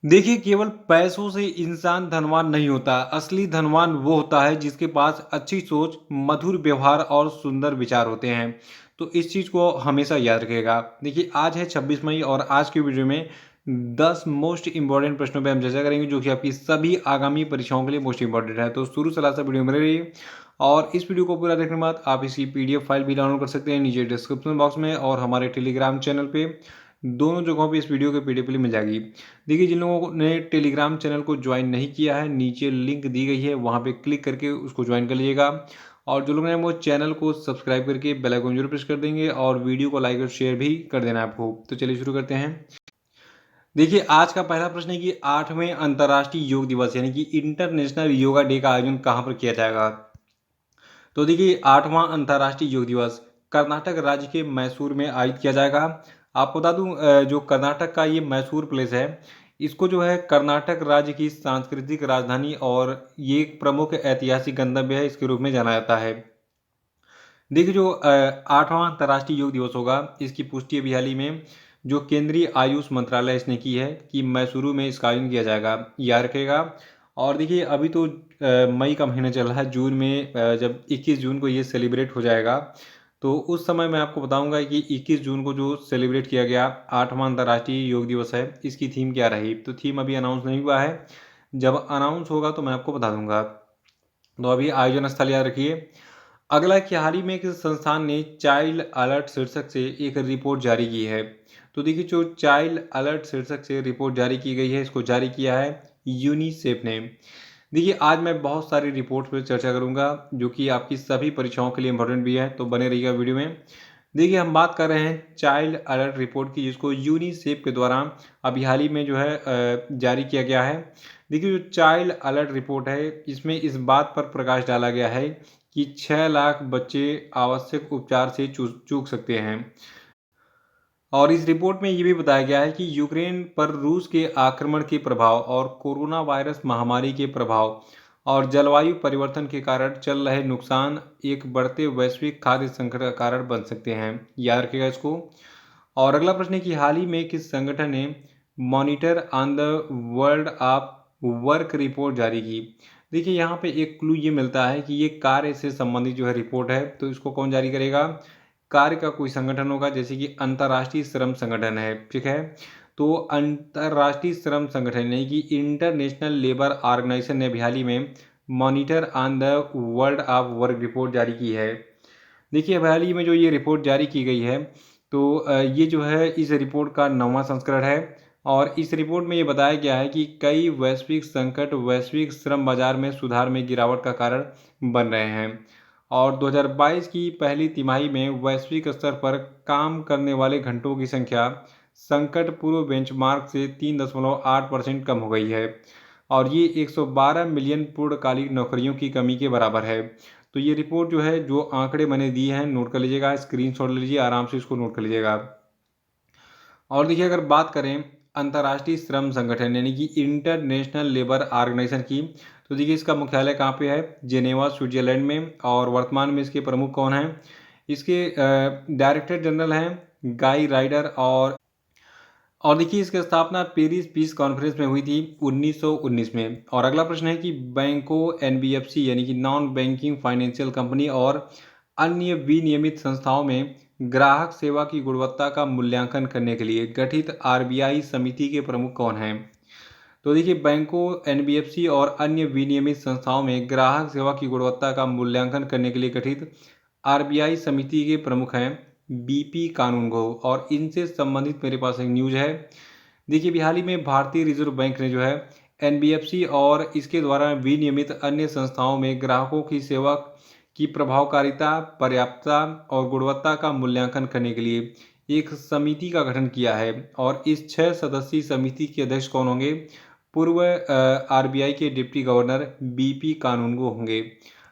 देखिए, केवल पैसों से इंसान धनवान नहीं होता। असली धनवान वो होता है जिसके पास अच्छी सोच, मधुर व्यवहार और सुंदर विचार होते हैं। तो इस चीज़ को हमेशा याद रखिएगा। देखिए, आज है 26 मई और आज की वीडियो में 10 मोस्ट इम्पोर्टेंट प्रश्नों पे हम चर्चा करेंगे जो कि आपकी सभी आगामी परीक्षाओं के लिए मोस्ट इम्पोर्टेंट है। तो शुरू से लास्ट तक वीडियो में बने रहिए और इस वीडियो को पूरा देखने के बाद आप इसकी पीडीएफ फाइल भी डाउनलोड कर सकते हैं नीचे डिस्क्रिप्शन बॉक्स में और हमारे टेलीग्राम चैनल पे दोनों जगहों पे इस वीडियो की पीडीएफ मिल जाएगी। देखिए, जिन लोगों ने टेलीग्राम चैनल को ज्वाइन नहीं किया है, नीचे लिंक दी गई है, वहाँ पे क्लिक करके उसको ज्वाइन कर लीजिएगा। और जो लोग हैं वो चैनल को सब्सक्राइब करके बेल आइकन जरूर प्रेस कर देंगे और वीडियो को लाइक और शेयर भी कर देना आपको। तो चलिए शुरू करते हैं। देखिए, आज का पहला प्रश्न है कि 8वें अंतर्राष्ट्रीय योग दिवस यानी कि इंटरनेशनल योगा डे का आयोजन कहाँ पर किया जाएगा। तो देखिए, 8वां अंतर्राष्ट्रीय योग दिवस कर्नाटक राज्य के मैसूर में आयोजित किया जाएगा। आपको बता दूं, जो कर्नाटक का ये मैसूर प्लेस है, इसको जो है कर्नाटक राज्य की सांस्कृतिक राजधानी और ये एक प्रमुख ऐतिहासिक गंतव्य है इसके रूप में जाना जाता है। देखिए, जो 8वां अंतर्राष्ट्रीय योग दिवस होगा, इसकी पुष्टि अभी हाल ही में जो केंद्रीय आयुष मंत्रालय इसने की है कि मैसूरू में इसका आयोजन किया जाएगा, याद रखेगा। और देखिए, अभी तो मई का महीना चल रहा है। जून में जब 21 जून को ये सेलिब्रेट हो जाएगा, तो उस समय मैं आपको बताऊंगा कि 21 जून को जो सेलिब्रेट किया गया 8वां अंतर्राष्ट्रीय योग दिवस है, इसकी थीम क्या रही। तो थीम अभी अनाउंस नहीं हुआ है, जब अनाउंस होगा तो मैं आपको बता दूंगा। तो अभी आयोजन स्थल याद रखिए। अगला है कि हाल ही में एक संस्थान ने चाइल्ड अलर्ट शीर्षक से एक रिपोर्ट जारी की है। तो देखिए, जो चाइल्ड अलर्ट शीर्षक से रिपोर्ट जारी की गई है, इसको जारी किया है यूनिसेफ ने। देखिए, आज मैं बहुत सारी रिपोर्ट पर चर्चा करूंगा जो कि आपकी सभी परीक्षाओं के लिए इंपॉर्टेंट भी है, तो बने रहिएगा वीडियो में। देखिए, हम बात कर रहे हैं चाइल्ड अलर्ट रिपोर्ट की, जिसको यूनिसेफ के द्वारा अभी हाल ही में जो है जारी किया गया है। देखिए, जो चाइल्ड अलर्ट रिपोर्ट है, इसमें इस बात पर प्रकाश डाला गया है कि 6 लाख बच्चे आवश्यक उपचार से चूक सकते हैं। और इस रिपोर्ट में ये भी बताया गया है कि यूक्रेन पर रूस के आक्रमण के प्रभाव और कोरोना वायरस महामारी के प्रभाव और जलवायु परिवर्तन के कारण चल रहे नुकसान एक बढ़ते वैश्विक खाद्य संकट का कारण बन सकते हैं, याद रखिएगा इसको। और अगला प्रश्न है कि हाल ही में किस संगठन ने monitor on the world of work report जारी की। देखिए, यहाँ पे एक क्लू ये मिलता है कि ये कार्य से संबंधित जो है रिपोर्ट है, तो इसको कौन जारी करेगा। कार्य का कोई संगठन होगा, जैसे कि अंतर्राष्ट्रीय श्रम संगठन है, ठीक है। तो अंतर्राष्ट्रीय श्रम संगठन यानी कि इंटरनेशनल लेबर ऑर्गेनाइजेशन ने हाल ही में monitor on the world of work report जारी की है। देखिए, हाल ही में जो ये रिपोर्ट जारी की गई है, तो ये जो है इस रिपोर्ट का 9वां संस्करण है। और इस रिपोर्ट में ये बताया गया है कि कई वैश्विक संकट वैश्विक श्रम बाजार में सुधार में गिरावट का कारण बन रहे हैं। और 2022 की पहली तिमाही में वैश्विक स्तर पर काम करने वाले घंटों की संख्या संकट पूर्व बेंचमार्क से 3.8% कम हो गई है और ये 112 मिलियन पूर्णकालिक नौकरियों की कमी के बराबर है। तो ये रिपोर्ट जो है, जो आंकड़े मैंने दिए हैं, नोट कर लीजिएगा, स्क्रीनशॉट ले लीजिए, आराम से इसको नोट कर लीजिएगा। और देखिए, अगर बात करें अंतर्राष्ट्रीय श्रम संगठन यानी कि इंटरनेशनल लेबर ऑर्गेनाइजेशन की, तो देखिए इसका मुख्यालय कहाँ पे है, जेनेवा स्विट्जरलैंड में। और वर्तमान में इसके प्रमुख कौन हैं, इसके डायरेक्टर जनरल हैं गाई राइडर। और देखिए, इसकी स्थापना पेरिस पीस कॉन्फ्रेंस में हुई थी 1919 में। और अगला प्रश्न है कि बैंकों एनबीएफसी यानी कि नॉन बैंकिंग फाइनेंशियल कंपनी और अन्य विनियमित संस्थाओं में ग्राहक सेवा की गुणवत्ता का मूल्यांकन करने के लिए गठित आरबीआई समिति के प्रमुख कौन हैं। तो देखिए, बैंकों एनबीएफसी और अन्य विनियमित संस्थाओं में ग्राहक सेवा की गुणवत्ता का मूल्यांकन करने के लिए गठित आरबीआई समिति के प्रमुख हैं बीपी कानूनगो। और इनसे संबंधित मेरे पास एक न्यूज है। देखिए, हाल ही में भारतीय रिजर्व बैंक ने जो है एनबीएफसी और इसके द्वारा विनियमित अन्य संस्थाओं में ग्राहकों की सेवा की प्रभावकारिता, पर्याप्तता और गुणवत्ता का मूल्यांकन करने के लिए एक समिति का गठन किया है। और इस 6 सदस्यीय समिति के अध्यक्ष कौन होंगे, पूर्व आरबीआई के डिप्टी गवर्नर बीपी कानूनगो होंगे।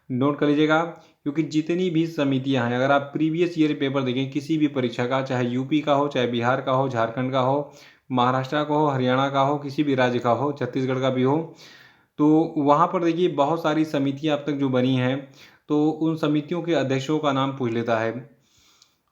नोट कर लीजिएगा, क्योंकि जितनी भी समितियां हैं, अगर आप प्रीवियस ईयर पेपर देखें किसी भी परीक्षा का, चाहे यूपी का हो, चाहे बिहार का हो, झारखंड का हो, महाराष्ट्र का हो, हरियाणा का हो, किसी भी राज्य का हो, छत्तीसगढ़ का भी हो, तो वहाँ पर देखिए बहुत सारी समितियाँ अब तक जो बनी हैं, तो उन समितियों के अध्यक्षों का नाम पूछ लेता है।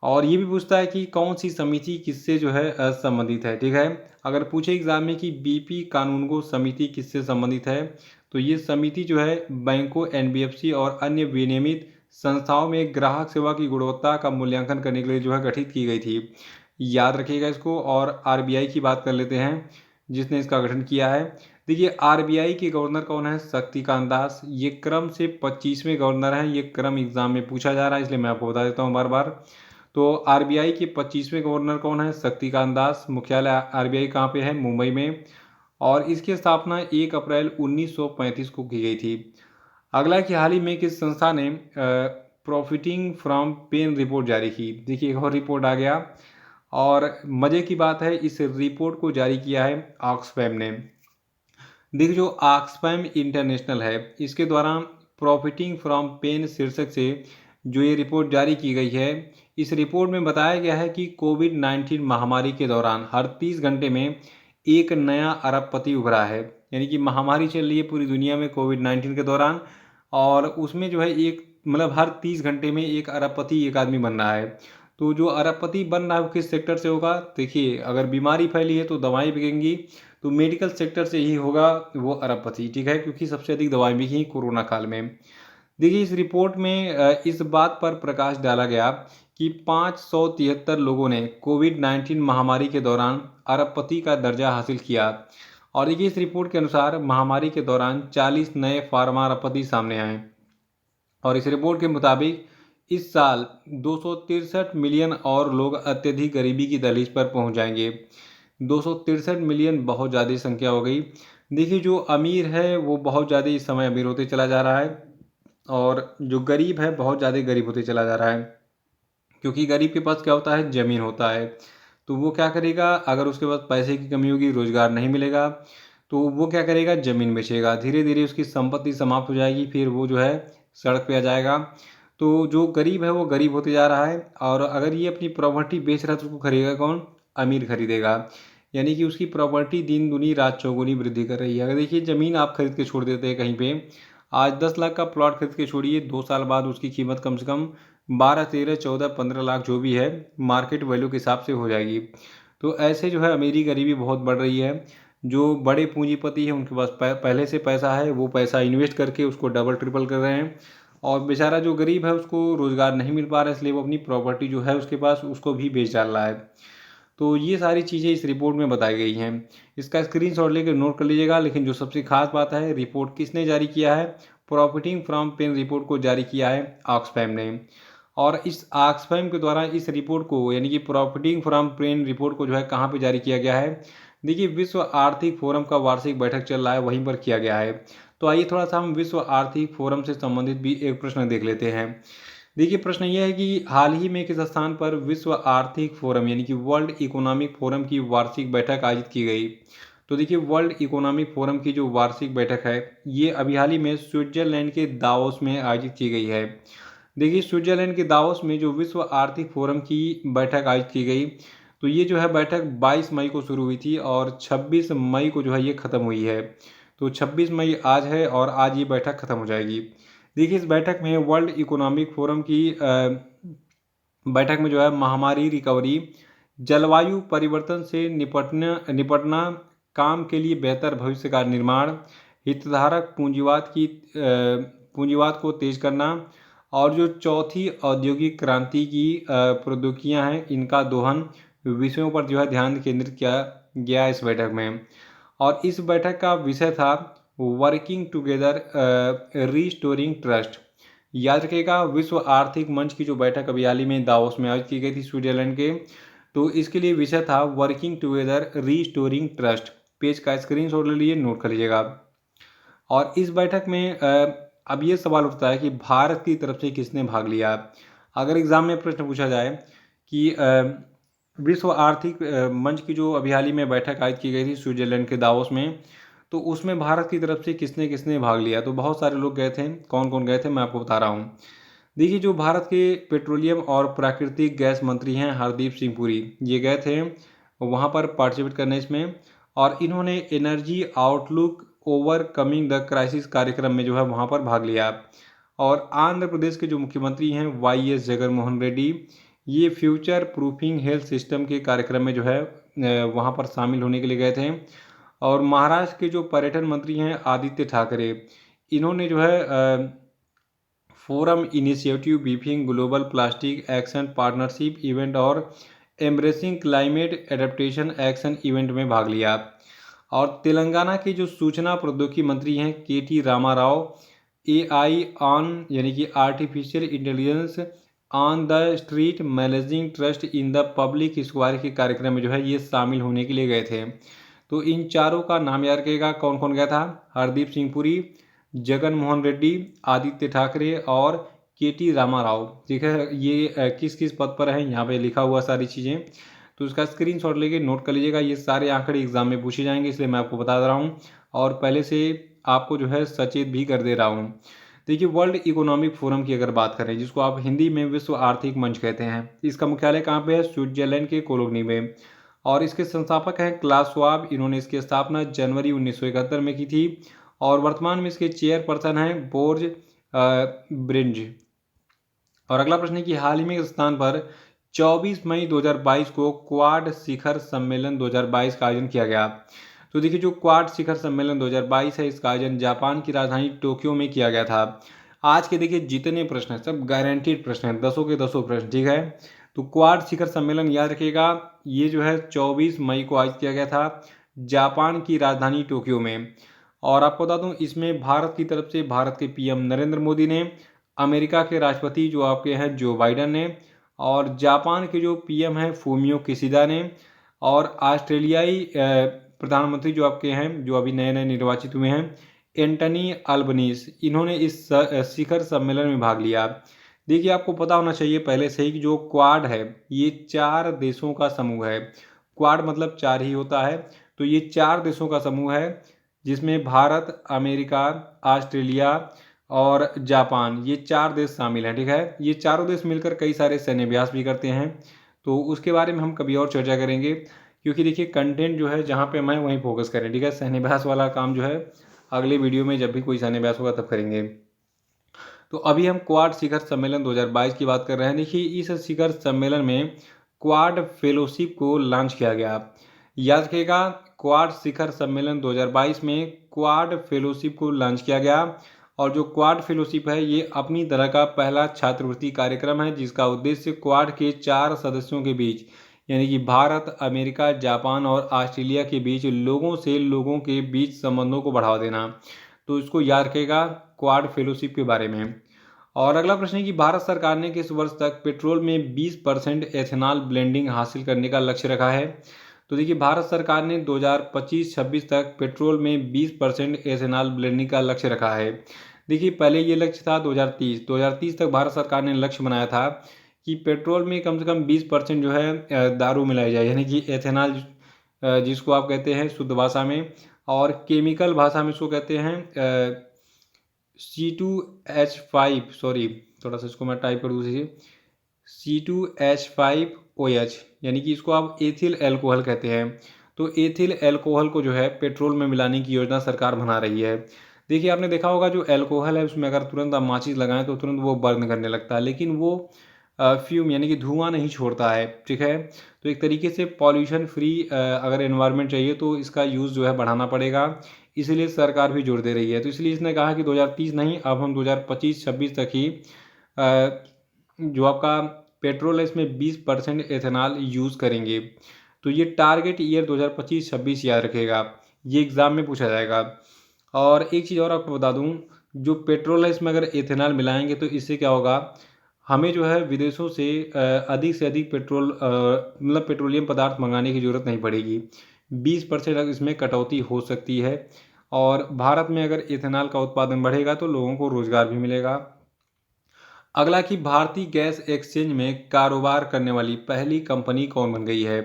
और ये भी पूछता है कि कौन सी समिति किससे जो है संबंधित है। ठीक है, अगर पूछे एग्जाम में कि बीपी कानून को समिति किससे संबंधित है, तो ये समिति जो है बैंकों, एनबीएफसी और अन्य विनियमित संस्थाओं में ग्राहक सेवा की गुणवत्ता का मूल्यांकन करने के लिए जो है गठित की गई थी। याद रखिएगा इसको। और आरबीआई की बात कर लेते हैं, जिसने इसका गठन किया है। देखिए, आरबीआई के गवर्नर कौन है? शक्तिकांत दास। ये क्रम से 25वें गवर्नर हैं। ये क्रम एग्जाम में पूछा जा रहा है, इसलिए मैं आपको बता देता हूँ बार बार। तो आरबीआई के 25वें गवर्नर कौन है? शक्तिकांत दास। मुख्यालय आरबीआई कहाँ पे है? मुंबई में। और इसकी स्थापना 1 अप्रैल 1935 को की गई थी। अगला कि हाल ही में किस संस्था ने प्रॉफिटिंग फ्रॉम पेन रिपोर्ट जारी की? देखिए, एक और रिपोर्ट आ गया। और मज़े की बात है, इस रिपोर्ट को जारी किया है ऑक्सफैम ने। देखिए, जो ऑक्सफैम इंटरनेशनल है, इसके द्वारा प्रॉफिटिंग फ्रॉम पेन शीर्षक से जो ये रिपोर्ट जारी की गई है, इस रिपोर्ट में बताया गया है कि कोविड-19 महामारी के दौरान हर 30 घंटे में एक नया अरबपति उभरा है। यानी कि महामारी चल रही है पूरी दुनिया में कोविड-19 के दौरान, और उसमें जो है एक मतलब हर 30 घंटे में एक अरबपति एक आदमी बन रहा है। तो जो अरबपति बन रहा है वो किस सेक्टर से होगा? देखिए, अगर बीमारी फैली है तो दवाएं बिकेंगी, तो मेडिकल सेक्टर से ही होगा वो अरबपति। ठीक है, क्योंकि सबसे अधिक दवाएं बिकी कोरोना काल में। देखिए, इस रिपोर्ट में इस बात पर प्रकाश डाला गया कि 573 लोगों ने कोविड-19 महामारी के दौरान अरबपति का दर्जा हासिल किया। और देखिए, इस रिपोर्ट के अनुसार महामारी के दौरान 40 नए फार्मा अरबपति सामने आए। और इस रिपोर्ट के मुताबिक इस साल 263 मिलियन और लोग अत्यधिक गरीबी की दहलीज पर पहुंच जाएंगे। 263 मिलियन बहुत ज़्यादा संख्या हो गई। देखिए, जो अमीर है वो बहुत ज़्यादा इस समय अमीर होते चला जा रहा है, और जो गरीब है बहुत ज़्यादा गरीब होते चला जा रहा है। क्योंकि गरीब के पास क्या होता है? ज़मीन होता है। तो वो क्या करेगा? अगर उसके पास पैसे की कमी होगी, रोज़गार नहीं मिलेगा, तो वो क्या करेगा? ज़मीन बेचेगा। धीरे धीरे उसकी संपत्ति समाप्त हो जाएगी, फिर वो जो है सड़क पे आ जाएगा। तो जो गरीब है वो गरीब होते जा रहा है, और अगर ये अपनी प्रॉपर्टी बेच रहा है तो उसको खरीदेगा कौन? अमीर खरीदेगा। यानी कि उसकी प्रॉपर्टी दिन दूनी रात चौगुनी वृद्धि कर रही है। अगर देखिए, ज़मीन आप खरीद के छोड़ देते हैं कहीं पे, आज 10 लाख का प्लॉट खरीद के छोड़िए, 2 साल बाद उसकी कीमत कम से कम 12, 13, 14, 15 लाख जो भी है मार्केट वैल्यू के हिसाब से हो जाएगी। तो ऐसे जो है अमीरी गरीबी बहुत बढ़ रही है। जो बड़े पूंजीपति हैं उनके पास पहले से पैसा है, वो पैसा इन्वेस्ट करके उसको डबल ट्रिपल कर रहे हैं, और बेचारा जो गरीब है उसको रोज़गार नहीं मिल पा रहा है, इसलिए वो अपनी प्रॉपर्टी जो है उसके पास उसको भी बेच डाल रहा है। तो ये सारी चीज़ें इस रिपोर्ट में बताई गई हैं। इसका स्क्रीनशॉट लेकर नोट कर लीजिएगा। लेकिन जो सबसे खास बात है, रिपोर्ट किसने जारी किया है? प्रॉफिटिंग फ्रॉम पेन रिपोर्ट को जारी किया है ऑक्सफैम ने। और इस ऑक्सफैम के द्वारा इस रिपोर्ट को, यानी कि प्रॉफिटिंग फ्रॉम पेन रिपोर्ट को जो है कहाँ पे जारी किया गया है? देखिए, विश्व आर्थिक फोरम का वार्षिक बैठक चल रहा है, वहीं पर किया गया है। तो आइए थोड़ा सा हम विश्व आर्थिक फोरम से संबंधित भी एक प्रश्न देख लेते हैं। देखिए, प्रश्न यह है कि हाल ही में किस स्थान पर विश्व आर्थिक फोरम यानी कि वर्ल्ड इकोनॉमिक फोरम की वार्षिक बैठक आयोजित की गई? तो देखिए, वर्ल्ड इकोनॉमिक फोरम की जो वार्षिक बैठक है, ये अभी हाल ही में स्विट्जरलैंड के दावोस में आयोजित की गई है। देखिए, स्विट्जरलैंड के दावोस में जो विश्व आर्थिक फोरम की बैठक आयोजित की गई, तो ये जो है बैठक 22 मई को शुरू हुई थी और 26 मई को जो है ये ख़त्म हुई है। तो 26 मई आज है और आज ये बैठक ख़त्म हो जाएगी। देखिए, इस बैठक में वर्ल्ड इकोनॉमिक फोरम की बैठक में जो है महामारी रिकवरी, जलवायु परिवर्तन से निपटना, काम के लिए बेहतर भविष्य का निर्माण, हितधारक पूंजीवाद को तेज करना, और जो चौथी औद्योगिक क्रांति की प्रौद्योगिकियां हैं इनका दोहन, विषयों पर जो है ध्यान केंद्रित किया गया इस बैठक में। और इस बैठक का विषय था वर्किंग टुगेदर रीस्टोरिंग ट्रस्ट। याद रखिएगा, विश्व आर्थिक मंच की जो बैठक अभी हाल ही में दावोस में आयोजित की गई थी स्विट्जरलैंड के, तो इसके लिए विषय था working together restoring trust. Page का स्क्रीनशॉट ले लीजिए, नोट कर लीजिएगा। और इस बैठक में अब ये सवाल उठता है कि भारत की तरफ से किसने भाग लिया। अगर एग्जाम में प्रश्न पूछा जाए कि विश्व आर्थिक मंच की जो अभी हाल ही में बैठक आयोजित की गई थी स्विट्जरलैंड के दावोस में, तो उसमें भारत की तरफ से किसने किसने भाग लिया, तो बहुत सारे लोग गए थे। कौन कौन गए थे मैं आपको बता रहा हूँ। देखिए, जो भारत के पेट्रोलियम और प्राकृतिक गैस मंत्री हैं हरदीप सिंह पुरी, ये गए थे वहाँ पर पार्टिसिपेट करने इसमें। और इन्होंने energy outlook overcoming the crisis कार्यक्रम में जो है वहाँ पर भाग लिया। और आंध्र प्रदेश के जो मुख्यमंत्री हैं वाई एस जगनमोहन रेड्डी, ये फ्यूचर प्रूफिंग हेल्थ सिस्टम के कार्यक्रम में जो है वहाँ पर शामिल होने के लिए गए थे। और महाराष्ट्र के जो पर्यटन मंत्री हैं आदित्य ठाकरे, इन्होंने जो है forum initiative briefing global plastic action partnership event और embracing climate adaptation action event में भाग लिया। और तेलंगाना के जो सूचना प्रौद्योगिकी मंत्री हैं केटी रामाराव, एआई ऑन यानी कि artificial intelligence on the street managing trust in the public square के कार्यक्रम में जो है ये शामिल होने के लिए गए थे। तो इन चारों का नाम याद रखिएगा, कौन कौन गया था। हरदीप सिंह पुरी, जगन मोहन रेड्डी, आदित्य ठाकरे और केटी रामाराव। ठीक है, ये किस किस पद पर हैं यहाँ पे लिखा हुआ सारी चीज़ें, तो उसका स्क्रीनशॉट लेके नोट कर लीजिएगा। ये सारे आंकड़े एग्जाम में पूछे जाएंगे, इसलिए मैं आपको बता दे रहा हूँ और पहले से आपको जो है सचेत भी कर दे रहा हूँ। देखिए, वर्ल्ड इकोनॉमिक फोरम की अगर बात करें, जिसको आप हिंदी में विश्व आर्थिक मंच कहते हैं, इसका मुख्यालय कहाँ पे है? स्विट्जरलैंड के कोलोनी में। और इसके संस्थापक हैं क्लास श्वाब। इन्होंने इसकी स्थापना जनवरी 1971 में की थी और वर्तमान में इसके चेयरपर्सन हैं बोर्ज ब्रिंज। और अगला प्रश्न है कि हाल ही में इस स्थान पर 24 मई 2022 को क्वाड शिखर सम्मेलन 2022 का आयोजन किया गया। तो देखिए, जो क्वाड शिखर सम्मेलन 2022 है, इसका आयोजन जापान की राजधानी टोक्यो में किया गया था। आज के देखिए जितने प्रश्न हैं सब गारंटीड प्रश्न हैं, 10 के 10 प्रश्न। ठीक है, तो क्वाड शिखर सम्मेलन याद रखिएगा, ये जो है 24 मई को आयोजित किया गया था जापान की राजधानी टोक्यो में। और आपको बता दूं, इसमें भारत की तरफ से भारत के पीएम नरेंद्र मोदी ने, अमेरिका के राष्ट्रपति जो आपके हैं जो बाइडन ने, और जापान के जो पीएम हैं फूमियो किशिदा ने, और ऑस्ट्रेलियाई प्रधानमंत्री जो आपके हैं जो अभी नए नए निर्वाचित हुए हैं एंटनी अल्बनीस, इन्होंने इस शिखर सम्मेलन में भाग लिया। देखिए, आपको पता होना चाहिए पहले से ही कि जो क्वाड है ये 4 देशों का समूह है। क्वाड मतलब 4 ही होता है, तो ये 4 देशों का समूह है जिसमें भारत, अमेरिका, ऑस्ट्रेलिया और जापान, ये 4 देश शामिल हैं। ठीक है, ये चारों देश मिलकर कई सारे सैन्य अभ्यास भी करते हैं, तो उसके बारे में हम कभी और चर्चा करेंगे, क्योंकि देखिए कंटेंट जो है जहाँ पे मैं वहीं फोकस करें। ठीक है, सैन्य अभ्यास वाला काम जो है अगले वीडियो में जब भी कोई सैन्य अभ्यास होगा तब करेंगे। तो अभी हम क्वाड शिखर सम्मेलन 2022 की बात कर रहे हैं। देखिए, इस शिखर सम्मेलन में क्वाड फेलोशिप को लॉन्च किया गया। याद रखिएगा, क्वाड शिखर सम्मेलन 2022 में क्वाड फेलोशिप को लॉन्च किया गया। और जो क्वाड फेलोशिप है ये अपनी तरह का पहला छात्रवृत्ति कार्यक्रम है, जिसका उद्देश्य क्वाड के 4 सदस्यों के बीच यानी कि भारत, अमेरिका, जापान और ऑस्ट्रेलिया के बीच लोगों के बीच संबंधों को बढ़ावा देना। तो इसको याद रखेगा क्वाड फेलोशिप के बारे में। और अगला प्रश्न है कि भारत सरकार ने किस वर्ष तक पेट्रोल में 20% एथेनॉल ब्लेंडिंग हासिल करने का लक्ष्य रखा है? तो देखिए, भारत सरकार ने 2025-26 तक पेट्रोल में 20% एथेनॉल ब्लेंडिंग का लक्ष्य रखा है। देखिए, पहले ये लक्ष्य था 2030 तक भारत सरकार ने लक्ष्य बनाया था कि पेट्रोल में कम से कम 20% जो है दारू मिलाई जाए, यानी कि एथेनॉल, जिसको आप कहते हैं शुद्ध भाषा में, और केमिकल भाषा में इसको कहते हैं C2H5, सॉरी थोड़ा सा इसको मैं टाइप कर दूँ, C2H5OH, यानी कि इसको आप एथिल एल्कोहल कहते हैं। तो एथिल एल्कोहल को जो है पेट्रोल में मिलाने की योजना सरकार बना रही है। देखिए, आपने देखा होगा जो एल्कोहल है उसमें अगर तुरंत आप माचिस लगाएं तो तुरंत वो बर्न करने लगता है, लेकिन वो फ्यूम यानी कि धुआं नहीं छोड़ता है। ठीक है, तो एक तरीके से पॉल्यूशन फ्री अगर एनवायरनमेंट चाहिए तो इसका यूज़ जो है बढ़ाना पड़ेगा, इसलिए सरकार भी जोर दे रही है। तो इसलिए इसने कहा कि 2030 नहीं, अब हम 2025-26 तक ही जो आपका पेट्रोल है इसमें 20% एथेनॉल यूज़ करेंगे। तो ये टारगेट ईयर 2025-26 याद रखेगा, ये एग्ज़ाम में पूछा जाएगा। और एक चीज़ और आपको बता दूं, जो पेट्रोल है इसमें अगर एथेनॉल मिलाएंगे तो इससे क्या होगा, हमें जो है विदेशों से अधिक पेट्रोल मतलब पेट्रोलियम पदार्थ मंगाने की ज़रूरत नहीं पड़ेगी। 20% इसमें कटौती हो सकती है। और भारत में अगर एथेनॉल का उत्पादन बढ़ेगा तो लोगों को रोज़गार भी मिलेगा। अगला कि भारतीय गैस एक्सचेंज में कारोबार करने वाली पहली कंपनी कौन बन गई है?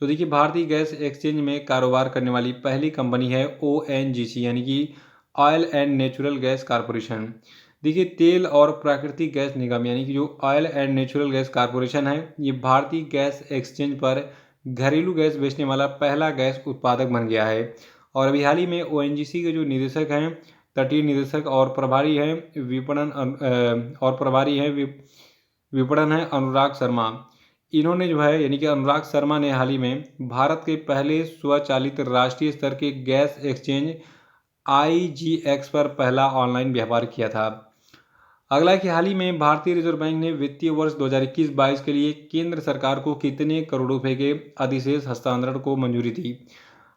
तो देखिए, भारतीय गैस एक्सचेंज में कारोबार करने वाली पहली कंपनी है ONGC, यानी कि oil and natural gas corporation. देखिए, तेल और प्राकृतिक गैस निगम यानी कि जो oil and natural gas corporation है, ये भारतीय गैस एक्सचेंज पर घरेलू गैस बेचने वाला पहला गैस उत्पादक बन गया है। और अभी हाल ही में ONGC के जो निदेशक हैं, तटीय निदेशक और प्रभारी हैं विपणन है अनुराग शर्मा। इन्होंने जो है यानी कि अनुराग शर्मा ने हाल ही में भारत के पहले स्वचालित राष्ट्रीय स्तर के गैस एक्सचेंज IGX पर पहला ऑनलाइन व्यापार किया था। अगला है कि हाल ही में भारतीय रिजर्व बैंक ने वित्तीय वर्ष 2021-22 के लिए केंद्र सरकार को कितने करोड़ रुपए के अधिशेष हस्तांतरण को मंजूरी दी।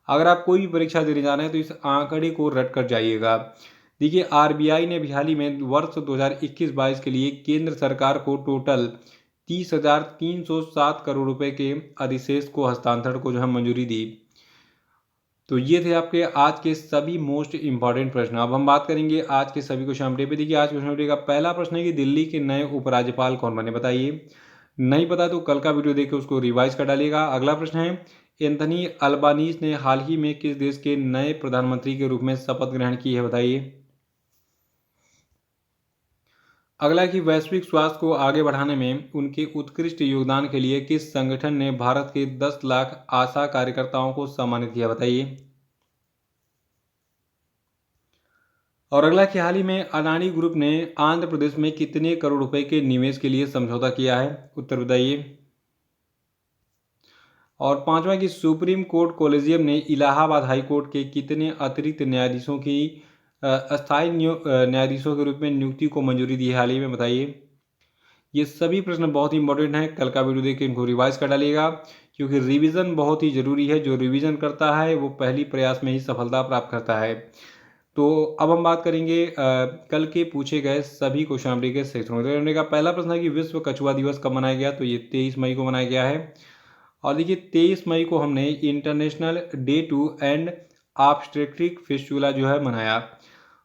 अगर आप कोई भी परीक्षा देने जा रहे हैं तो इस आंकड़े को रट कर जाइएगा। देखिए, RBI ने भी हाल ही में वर्ष 2021-22 के लिए केंद्र सरकार को टोटल 30,307 करोड़ रुपए के अधिशेष को हस्तांतरण को जो है मंजूरी दी। तो ये थे आपके आज के सभी मोस्ट इंपॉर्टेंट प्रश्न। अब हम बात करेंगे आज के सभी क्वेश्चन अपडेट पे। देखिए, आज क्वेश्चन अपडेट का पहला प्रश्न है कि दिल्ली के नए उपराज्यपाल कौन बने, बताइए। नहीं पता तो कल का वीडियो देख के उसको रिवाइज कर डालिएगा। अगला प्रश्न है, एंथनी अल्बानीज ने हाल ही में किस देश के नए प्रधानमंत्री के रूप में शपथ ग्रहण की है, बताइए। अगला है कि वैश्विक स्वास्थ्य को आगे बढ़ाने में उनके उत्कृष्ट योगदान के लिए किस संगठन ने भारत के 10 लाख आशा कार्यकर्ताओं को सम्मानित किया, बताइए। और अगला कि हाल ही में अडानी ग्रुप ने आंध्र प्रदेश में कितने करोड़ रुपए के निवेश के लिए समझौता किया है, उत्तर बताइए। और पांचवा कि सुप्रीम कोर्ट कॉलेजियम ने इलाहाबाद हाई कोर्ट के कितने अतिरिक्त न्यायाधीशों की अस्थायी न्यायाधीशों के रूप में नियुक्ति को मंजूरी दी है हाल ही में, बताइए। ये सभी प्रश्न बहुत ही इंपॉर्टेंट हैं, कल का वीडियो देख के इनको रिवाइज कर डालिएगा, क्योंकि रिवीजन बहुत ही जरूरी है। जो रिवीजन करता है वो पहली प्रयास में ही सफलता प्राप्त करता है। तो अब हम बात करेंगे कल के पूछे गए सभी क्वेश्चन अपडेट के सेक्शन का। पहला प्रश्न है कि विश्व कछुआ दिवस कब मनाया गया, तो ये 23 मई को मनाया गया है। और देखिए, 23 मई को हमने international day to end obstetric fistula जो है मनाया।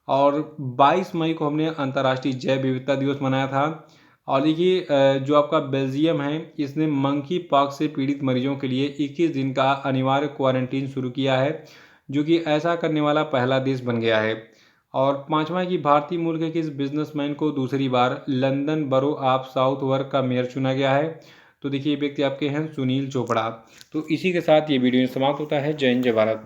और 22 मई को हमने अंतर्राष्ट्रीय जैव विविधता दिवस मनाया था। और देखिए, जो आपका बेल्जियम है, इसने मंकी पॉक्स से पीड़ित मरीजों के लिए 21 दिन का अनिवार्य क्वारंटीन शुरू किया है, जो कि ऐसा करने वाला पहला देश बन गया है। और पांचवा कि भारतीय मूल के किस बिजनेसमैन को दूसरी बार लंदन बरो ऑफ साउथवर्क का मेयर चुना गया है, तो देखिए, ये व्यक्ति आपके हैं सुनील चोपड़ा। तो इसी के साथ ये वीडियो समाप्त होता है। जय हिंद, जय भारत।